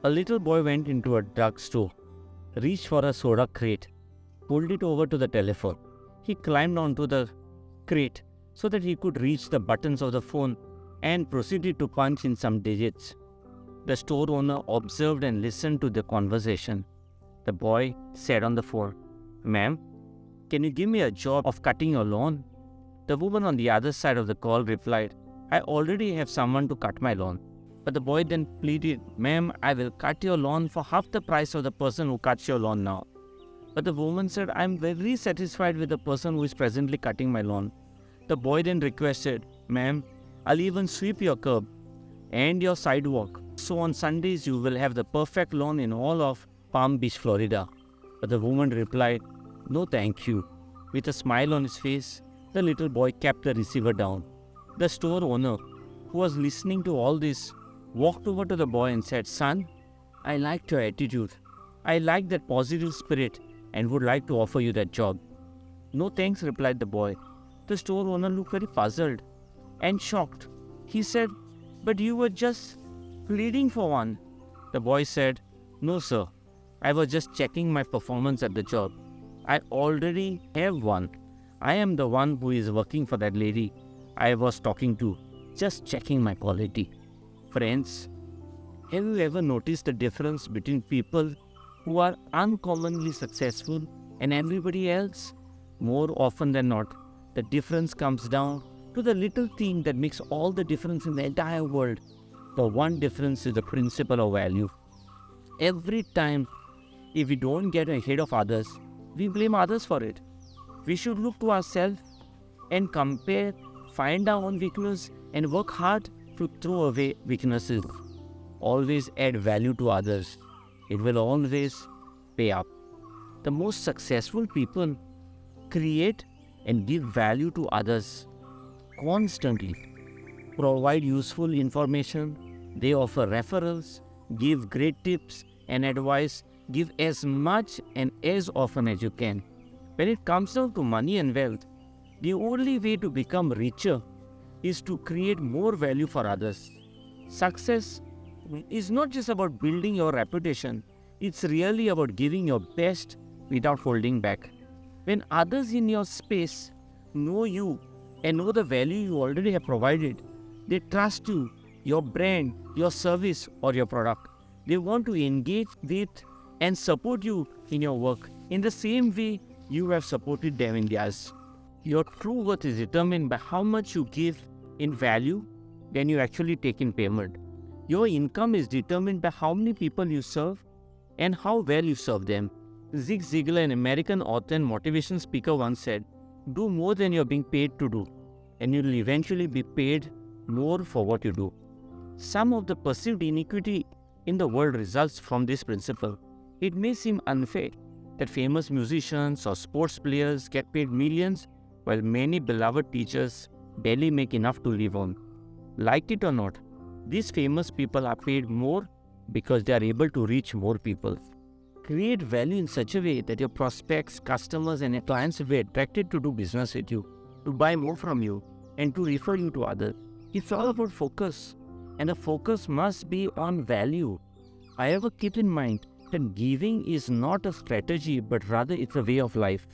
A little boy went into a drugstore, reached for a soda crate, pulled it over to the telephone. He climbed onto the crate so that he could reach the buttons of the phone and proceeded to punch in some digits. The store owner observed and listened to the conversation. The boy said on the phone, "Ma'am, can you give me a job of cutting your lawn?" The woman on the other side of the call replied, "I already have someone to cut my lawn." But the boy then pleaded, "Ma'am, I will cut your lawn for half the price of the person who cuts your lawn now." But the woman said, "I am very satisfied with the person who is presently cutting my lawn." The boy then requested, "Ma'am, I'll even sweep your curb and your sidewalk. So on Sundays you will have the perfect lawn in all of Palm Beach, Florida." But the woman replied, "No, thank you." With a smile on his face, the little boy kept the receiver down. The store owner, who was listening to all this, walked over to the boy and said, "Son, I liked your attitude. I like that positive spirit and would like to offer you that job." "No thanks," replied the boy. The store owner looked very puzzled and shocked. He said, "But you were just pleading for one." The boy said, "No, sir. I was just checking my performance at the job. I already have one. I am the one who is working for that lady I was talking to, just checking my quality." Friends, have you ever noticed the difference between people who are uncommonly successful and everybody else? More often than not, the difference comes down to the little thing that makes all the difference in the entire world. The one difference is the principle of value. Every time, if we don't get ahead of others, we blame others for it. We should look to ourselves and compare, find our own weakness, and work hard to throw away weaknesses. Always add value to others. It will always pay up. The most successful people create and give value to others constantly, provide useful information, they offer referrals, give great tips and advice, give as much and as often as you can. When it comes down to money and wealth, the only way to become richer is to create more value for others. Success is not just about building your reputation, it's really about giving your best without holding back. When others in your space know you and know the value you already have provided, they trust you, your brand, your service, or your product. They want to engage with and support you in your work in the same way you have supported them in theirs. Your true worth is determined by how much you give in value when you actually take in payment. Your income is determined by how many people you serve and how well you serve them. Zig Ziglar, an American author and motivation speaker, once said, "Do more than you're being paid to do, and you'll eventually be paid more for what you do." Some of the perceived inequity in the world results from this principle. It may seem unfair that famous musicians or sports players get paid millions while many beloved teachers barely make enough to live on. Like it or not, these famous people are paid more because they are able to reach more people. Create value in such a way that your prospects, customers, and your clients will be attracted to do business with you, to buy more from you, and to refer you to others. It's all about focus, and the focus must be on value. However, keep in mind that giving is not a strategy, but rather it's a way of life.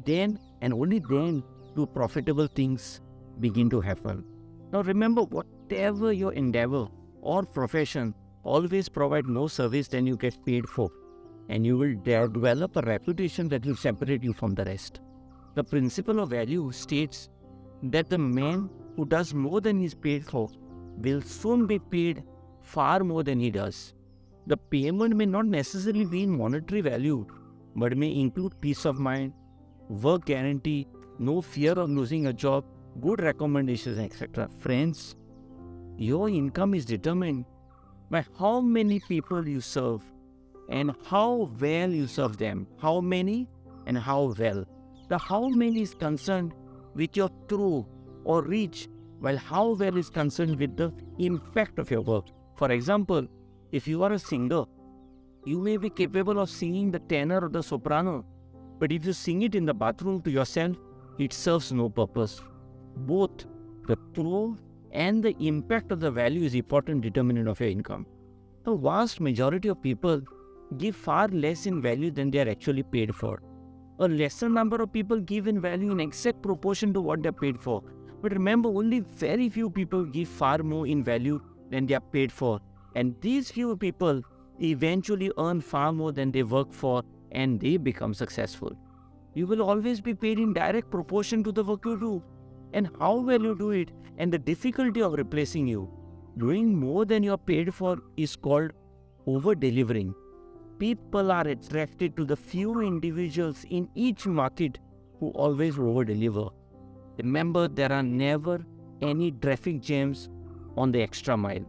Then, and only then, do profitable things begin to happen. Now remember, whatever your endeavor or profession, always provide more service than you get paid for, and you will develop a reputation that will separate you from the rest. The principle of value states that the man who does more than he is paid for will soon be paid far more than he does. The payment may not necessarily be in monetary value, but may include peace of mind, work guarantee, no fear of losing a job, good recommendations, etc. Friends, your income is determined by how many people you serve and how well you serve them. How many and how well. The how many is concerned with your through or reach, while how well is concerned with the impact of your work. For example, if you are a singer, you may be capable of singing the tenor or the soprano, but if you sing it in the bathroom to yourself, it serves no purpose. Both the through and the impact of the value is important determinant of your income. The vast majority of people give far less in value than they are actually paid for. A lesser number of people give in value in exact proportion to what they are paid for. But remember, only very few people give far more in value than they are paid for. And these few people eventually earn far more than they work for, and they become successful. You will always be paid in direct proportion to the work you do and how well you do it, and the difficulty of replacing you. Doing more than you are paid for is called over-delivering. People are attracted to the few individuals in each market who always over-deliver. Remember, there are never any traffic jams on the extra mile.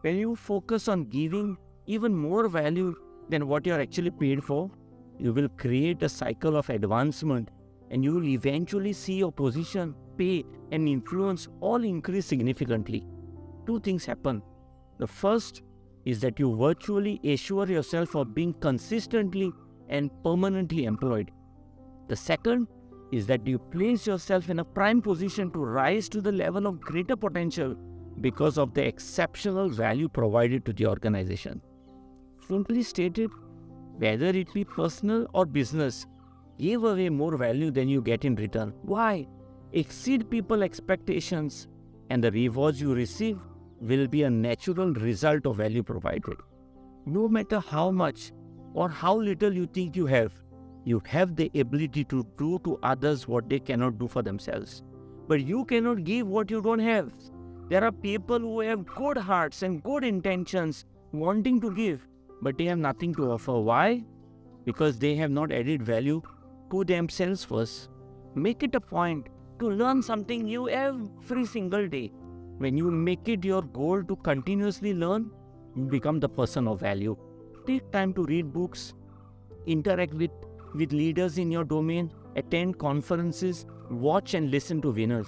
When you focus on giving even more value than what you are actually paid for, you will create a cycle of advancement, and you will eventually see your position, pay, and influence all increase significantly. Two things happen. The first is that you virtually assure yourself of being consistently and permanently employed. The second is that you place yourself in a prime position to rise to the level of greater potential because of the exceptional value provided to the organization. Simply stated, whether it be personal or business, give away more value than you get in return. Why? Exceed people's expectations, and the rewards you receive will be a natural result of value provided. No matter how much or how little you think you have the ability to do to others what they cannot do for themselves. But you cannot give what you don't have. There are people who have good hearts and good intentions wanting to give, but they have nothing to offer. Why? Because they have not added value to themselves first. Make it a point to learn something new every single day. When you make it your goal to continuously learn, you become the person of value. Take time to read books, interact with leaders in your domain, attend conferences, watch and listen to winners.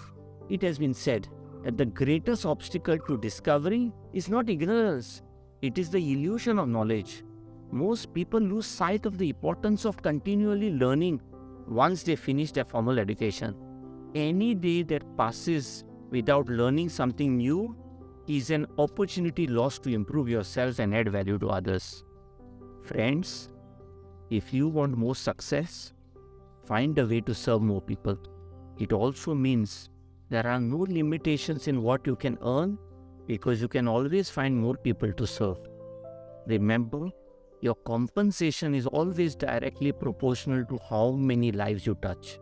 It has been said that the greatest obstacle to discovery is not ignorance, it is the illusion of knowledge. Most people lose sight of the importance of continually learning once they finish their formal education. Any day that passes without learning something new is an opportunity lost to improve yourself and add value to others. Friends, if you want more success, find a way to serve more people. It also means there are no limitations in what you can earn because you can always find more people to serve. Remember, your compensation is always directly proportional to how many lives you touch.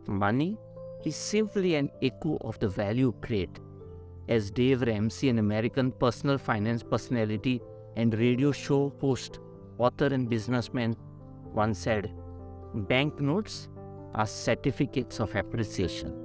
Money is simply an echo of the value you create. As Dave Ramsey, an American personal finance personality and radio show host, author and businessman, once said, "Banknotes are certificates of appreciation."